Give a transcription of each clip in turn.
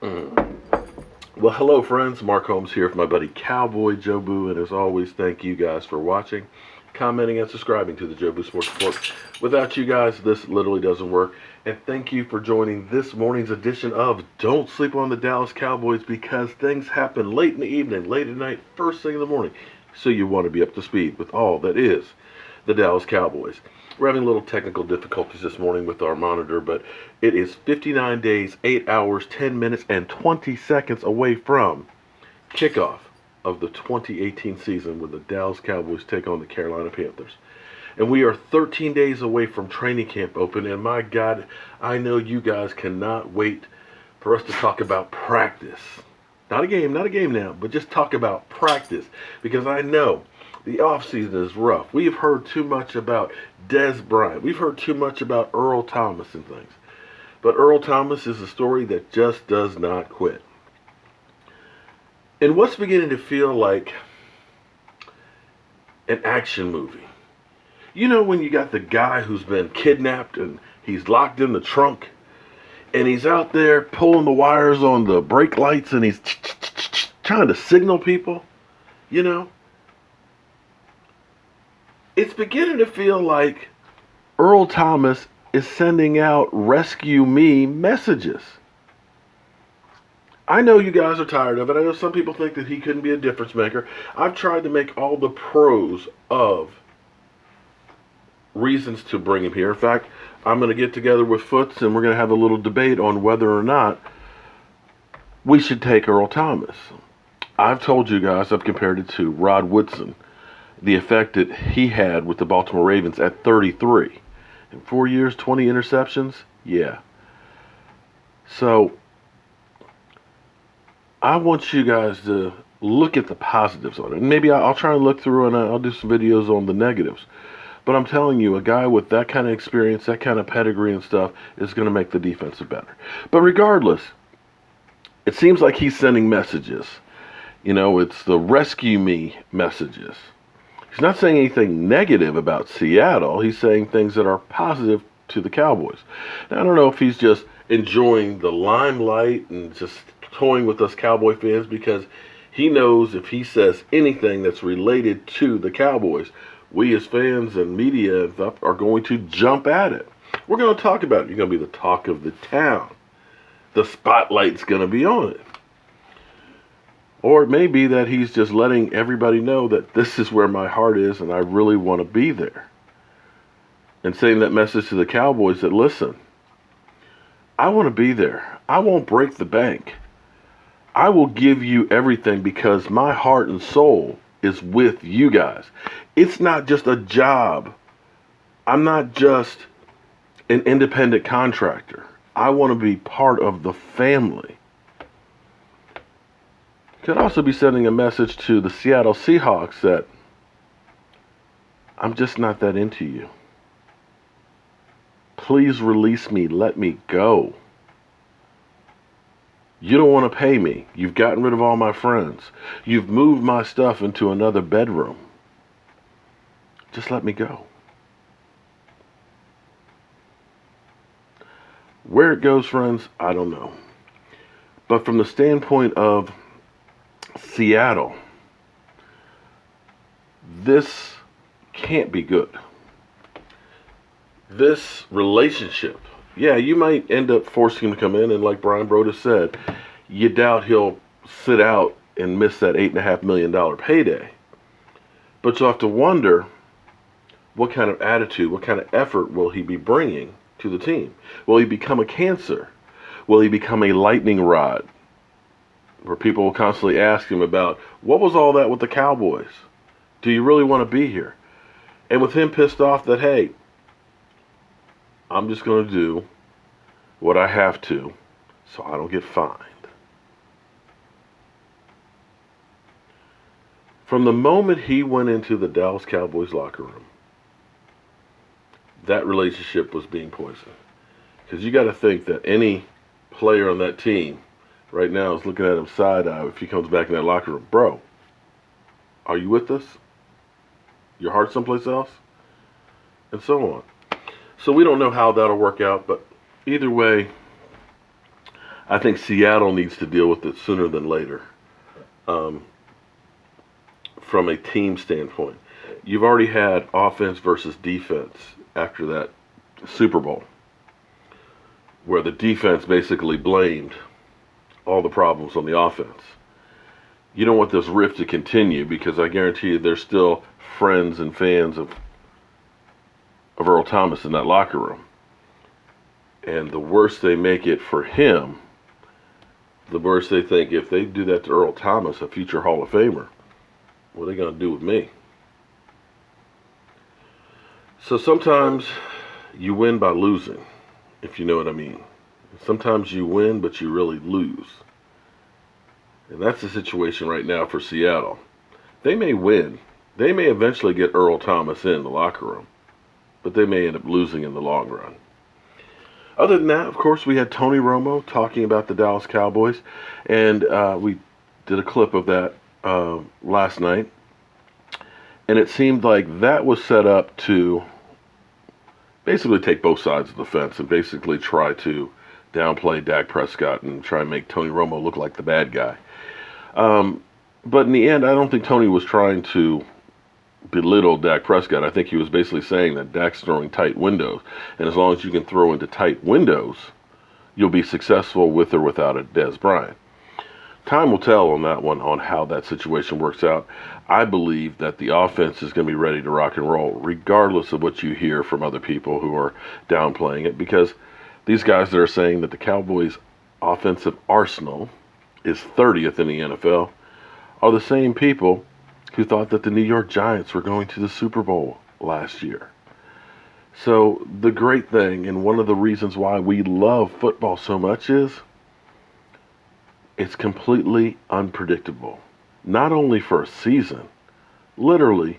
Well, hello, friends. Mark Holmes here with my buddy Cowboy Jobu, and as always, thank you guys for watching, commenting, and subscribing to the Jobu Sports Report. Without you guys, this literally doesn't work. And thank you for joining this morning's edition of Don't Sleep on the Dallas Cowboys, because things happen late in the evening, late at night, first thing in the morning. So you want to be up to speed with all that is the Dallas Cowboys. We're having a little technical difficulties this morning with our monitor, but it is 59 days, 8 hours, 10 minutes, and 20 seconds away from kickoff of the 2018 season when the Dallas Cowboys take on the Carolina Panthers. And we are 13 days away from training camp open, and my God, I know you guys cannot wait for us to talk about practice. Not a game now, but just talk about practice, because I know the offseason is rough. We've heard too much about Dez Bryant. We've heard too much about Earl Thomas and things. But Earl Thomas is a story that just does not quit. And what's beginning to feel like an action movie? You know, when you got the guy who's been kidnapped and he's locked in the trunk and he's out there pulling the wires on the brake lights and he's trying to signal people, you know? It's beginning to feel like Earl Thomas is sending out rescue me messages. I know you guys are tired of it. I know some people think that he couldn't be a difference maker. I've tried to make all the pros of reasons to bring him here. In fact, I'm going to get together with Foots and we're going to have a little debate on whether or not we should take Earl Thomas. I've told you guys, I've compared it to Rod Woodson, the effect that he had with the Baltimore Ravens at 33. In 4 years, 20 interceptions? Yeah. So, I want you guys to look at the positives on it. And maybe I'll try and look through and I'll do some videos on the negatives. But I'm telling you, a guy with that kind of experience, that kind of pedigree and stuff, is going to make the defense better. But regardless, it seems like he's sending messages. You know, it's the rescue me messages. He's not saying anything negative about Seattle. He's saying things that are positive to the Cowboys. Now, I don't know if he's just enjoying the limelight and just toying with us Cowboy fans, because he knows if he says anything that's related to the Cowboys, we as fans and media and stuff are going to jump at it. We're going to talk about it. You're going to be the talk of the town. The spotlight's going to be on it. Or it may be that he's just letting everybody know that this is where my heart is and I really want to be there. And saying that message to the Cowboys that, listen, I want to be there. I won't break the bank. I will give you everything because my heart and soul is with you guys. It's not just a job. I'm not just an independent contractor. I want to be part of the family. Could also be sending a message to the Seattle Seahawks that I'm just not that into you. Please release me. Let me go. You don't want to pay me. You've gotten rid of all my friends. You've moved my stuff into another bedroom. Just let me go. Where it goes, friends, I don't know. But from the standpoint of Seattle, this can't be good. This relationship, yeah, you might end up forcing him to come in, and like Brian Broda said, you doubt he'll sit out and miss that $8.5 million payday. But you'll have to wonder what kind of attitude, what kind of effort will he be bringing to the team? Will he become a cancer? Will he become a lightning rod? Where people will constantly ask him about, what was all that with the Cowboys? Do you really want to be here? And with him pissed off that, hey, I'm just going to do what I have to so I don't get fined. From the moment he went into the Dallas Cowboys locker room, that relationship was being poisoned. Because you got to think that any player on that team right now is looking at him side-eye if he comes back in that locker room. Bro, are you with us? Your heart someplace else? And so on. So we don't know how that'll work out, but either way, I think Seattle needs to deal with it sooner than later. From a team standpoint, you've already had offense versus defense after that Super Bowl, where the defense basically blamed all the problems on the offense. You don't want this rift to continue, because I guarantee you there's still friends and fans of Earl Thomas in that locker room. And the worse they make it for him, the worse they think, if they do that to Earl Thomas, a future Hall of Famer, what are they going to do with me? So sometimes you win by losing, if you know what I mean. Sometimes you win, but you really lose. And that's the situation right now for Seattle. They may win. They may eventually get Earl Thomas in the locker room, but they may end up losing in the long run. Other than that, of course, we had Tony Romo talking about the Dallas Cowboys, and we did a clip of that last night. And it seemed like that was set up to basically take both sides of the fence and basically try to downplay Dak Prescott and try and make Tony Romo look like the bad guy. But in the end, I don't think Tony was trying to belittle Dak Prescott. I think he was basically saying that Dak's throwing tight windows, and as long as you can throw into tight windows, you'll be successful with or without a Dez Bryant. Time will tell on that one, on how that situation works out. I believe that the offense is going to be ready to rock and roll, regardless of what you hear from other people who are downplaying it, because these guys that are saying that the Cowboys' offensive arsenal is 30th in the NFL are the same people who thought that the New York Giants were going to the Super Bowl last year. So the great thing, and one of the reasons why we love football so much, is it's completely unpredictable. Not only for a season, literally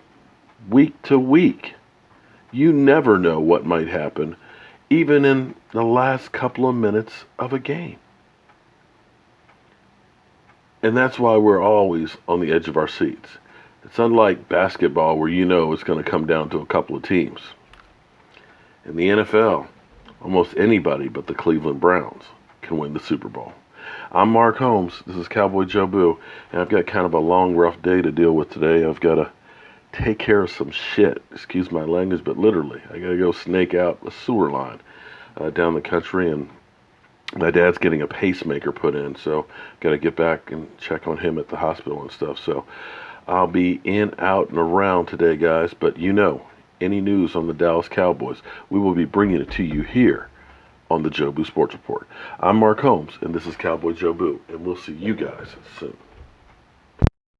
week to week. You never know what might happen, even in the last couple of minutes of a game. And that's why we're always on the edge of our seats. It's unlike basketball, where you know it's going to come down to a couple of teams. In the NFL, almost anybody but the Cleveland Browns can win the Super Bowl. I'm Mark Holmes. This is Cowboy Joe Boo, and I've got kind of a long, rough day to deal with today. I've got to take care of some shit. Excuse my language, but literally, I got to go snake out a sewer line down the country, and my dad's getting a pacemaker put in, so got to get back and check on him at the hospital and stuff. So I'll be in, out, and around today, guys. But you know, any news on the Dallas Cowboys, we will be bringing it to you here on the Joe Boo Sports Report. I'm Mark Holmes, and this is Cowboy Joe Boo, and we'll see you guys soon.